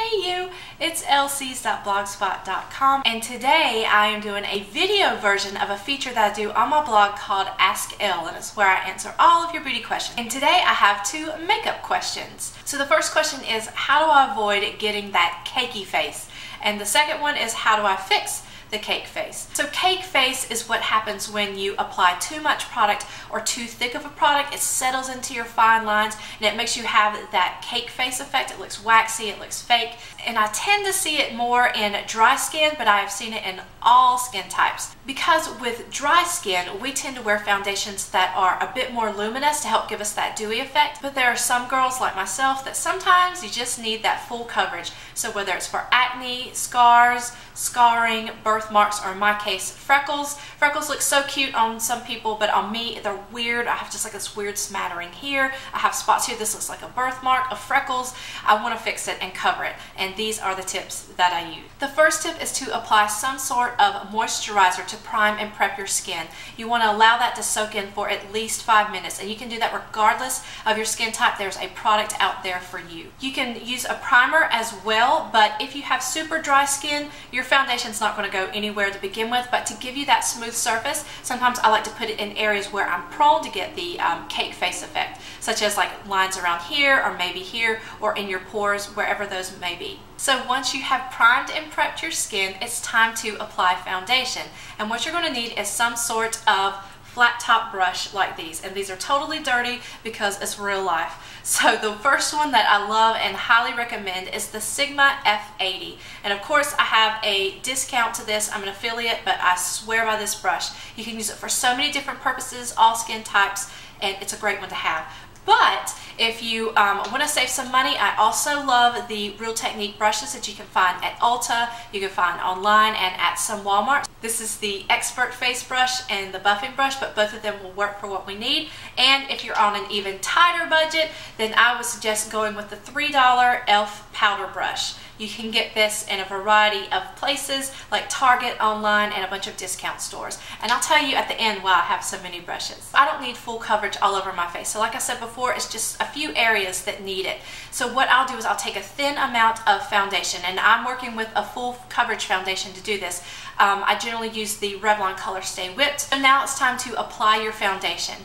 Hey you, it's lcs.blogspot.com, and today I am doing a video version of a feature that I do on my blog called Ask Elle, and it's where I answer all of your beauty questions. And today I have two makeup questions. So the first question is, how do I avoid getting that cakey face? And the second one is, how do I fix the cake face? So cake face is what happens when you apply too much product or too thick of a product. It settles into your fine lines and it makes you have that cake face effect. It looks waxy, it looks fake, and I tend to see it more in dry skin, but I have seen it in all skin types. Because with dry skin, we tend to wear foundations that are a bit more luminous to help give us that dewy effect, but there are some girls like myself that sometimes you just need that full coverage. So whether it's for acne, scars, scarring, birthmarks, or in my case, freckles. Freckles look so cute on some people, but on me, they're weird. I have just like this weird smattering here. I have spots here. This looks like a birthmark of freckles. I want to fix it and cover it, and these are the tips that I use. The first tip is to apply some sort of moisturizer to prime and prep your skin. You want to allow that to soak in for at least 5 minutes, and you can do that regardless of your skin type. There's a product out there for you. You can use a primer as well, but if you have super dry skin, your foundation's not going to go anywhere to begin with. But to give you that smooth surface, sometimes I like to put it in areas where I'm prone to get the cake face effect, such as like lines around here, or maybe here, or in your pores, wherever those may be. So once you have primed and prepped your skin, it's time to apply foundation. And what you're going to need is some sort of flat top brush like these, and these are totally dirty because it's real life. So the first one that I love and highly recommend is the Sigma F80, and of course I have a discount to this. I'm an affiliate, but I swear by this brush. You can use it for so many different purposes, all skin types, and it's a great one to have. But if you want to save some money, I also love the Real Technique brushes that you can find at Ulta, you can find online, and at some Walmart. This is the Expert Face brush and the buffing brush, but both of them will work for what we need. And if you're on an even tighter budget, then I would suggest going with the $3 e.l.f. powder brush. You can get this in a variety of places like Target, online, and a bunch of discount stores. And I'll tell you at the end why I have so many brushes. I don't need full coverage all over my face. So like I said before, it's just a few areas that need it. So what I'll do is I'll take a thin amount of foundation, and I'm working with a full coverage foundation to do this. I generally use the Revlon Color Stay Whipped. So now it's time to apply your foundation.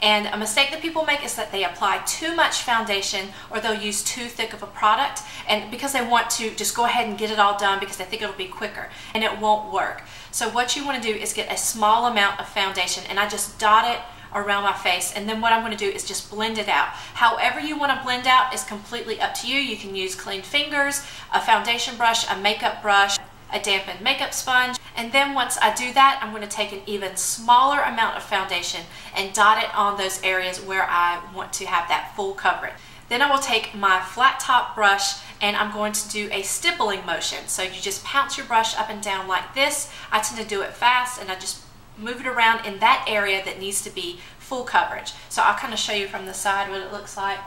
And a mistake that people make is that they apply too much foundation, or they'll use too thick of a product, and because they want to just go ahead and get it all done because they think it'll be quicker, and it won't work. So what you want to do is get a small amount of foundation, and I just dot it around my face, and then what I'm going to do is just blend it out. However you want to blend out is completely up to you. You can use clean fingers, a foundation brush, a makeup brush, a dampened makeup sponge, and then once I do that, I'm going to take an even smaller amount of foundation and dot it on those areas where I want to have that full coverage. Then I will take my flat top brush and I'm going to do a stippling motion. So you just pounce your brush up and down like this. I tend to do it fast, and I just move it around in that area that needs to be full coverage. So I'll kind of show you from the side what it looks like.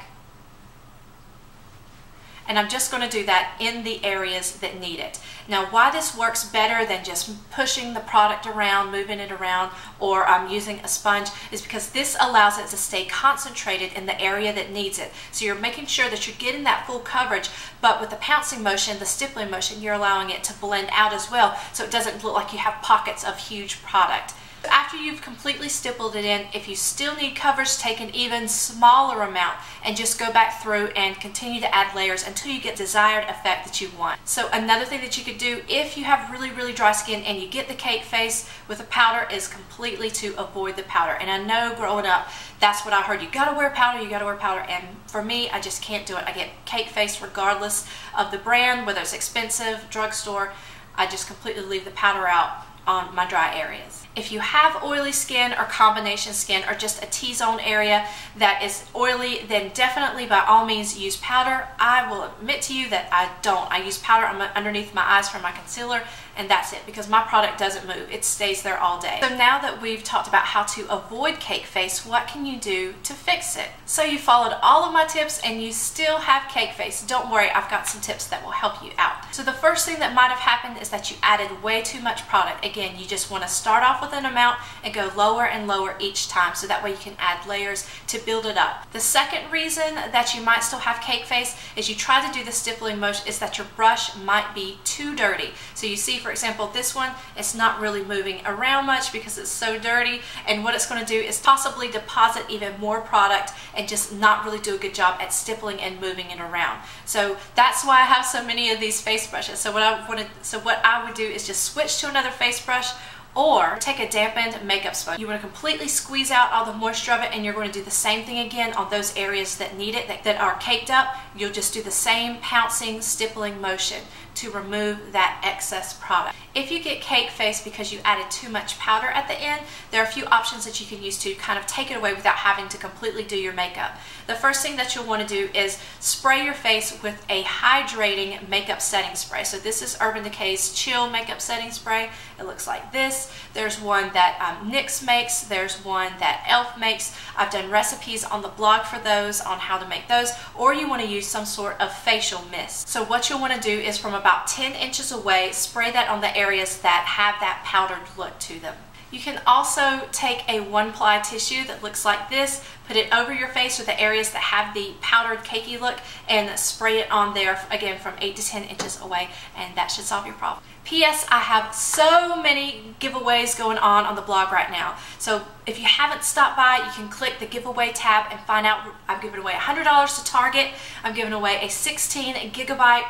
And I'm just going to do that in the areas that need it. Now, why this works better than just pushing the product around, moving it around, or using a sponge, is because this allows it to stay concentrated in the area that needs it. So you're making sure that you're getting that full coverage, but with the pouncing motion, the stippling motion, you're allowing it to blend out as well, so it doesn't look like you have pockets of huge product. After you've completely stippled it in, if you still need coverage, take an even smaller amount and just go back through and continue to add layers until you get the desired effect that you want. So another thing that you could do if you have really dry skin and you get the cake face with a powder is completely to avoid the powder. And I know growing up, that's what I heard. You gotta wear powder, you gotta wear powder. And for me, I just can't do it. I get cake face regardless of the brand, whether it's expensive, drugstore. I just completely leave the powder out on my dry areas. If you have oily skin or combination skin, or just a T-zone area that is oily, then definitely by all means use powder. I will admit to you that I don't. I use powder underneath my eyes for my concealer, and that's it, because my product doesn't move. It stays there all day. So now that we've talked about how to avoid cake face, what can you do to fix it? So you followed all of my tips and you still have cake face. Don't worry, I've got some tips that will help you out. So the first thing that might have happened is that you added way too much product. Again, you just want to start off with an amount and go lower and lower each time, so that way you can add layers to build it up. The second reason that you might still have cake face is you try to do the stippling motion is that your brush might be too dirty. So you see, for example, this one, it's not really moving around much because it's so dirty, and what it's going to do is possibly deposit even more product and just not really do a good job at stippling and moving it around. So that's why I have so many of these face brushes. So what I would do is just switch to another face brush, or take a dampened makeup sponge. You want to completely squeeze out all the moisture of it, and you're going to do the same thing again on those areas that need it, that are caked up. You'll just do the same pouncing, stippling motion to remove that excess product. If you get cake face because you added too much powder at the end, there are a few options that you can use to kind of take it away without having to completely do your makeup. The first thing that you'll want to do is spray your face with a hydrating makeup setting spray. So this is Urban Decay's Chill Makeup Setting Spray. It looks like this. There's one that NYX makes. There's one that Elle makes. I've done recipes on the blog for those, on how to make those, or you want to use some sort of facial mist. So what you'll want to do is from about 10 inches away, spray that on the areas that have that powdered look to them. You can also take a one-ply tissue that looks like this, put it over your face or the areas that have the powdered cakey look, and spray it on there again from 8 to 10 inches away, and that should solve your problem. P.S. I have so many giveaways going on the blog right now. So if you haven't stopped by, you can click the giveaway tab and find out. I'm giving away $100 to Target. I'm giving away a 16 gigabyte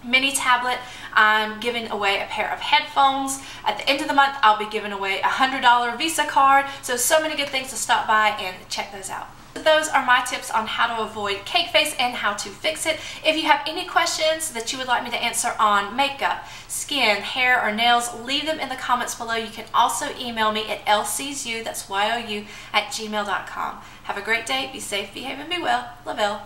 mini tablet. I'm giving away a pair of headphones. At the end of the month, I'll be giving away a $100 Visa card. So many good things to stop by and check those out. Those are my tips on how to avoid cake face and how to fix it. If you have any questions that you would like me to answer on makeup, skin, hair, or nails, leave them in the comments below. You can also email me at lcsu, that's Y-O-U, @gmail.com. Have a great day, be safe, behave, and be well. Love, Elle.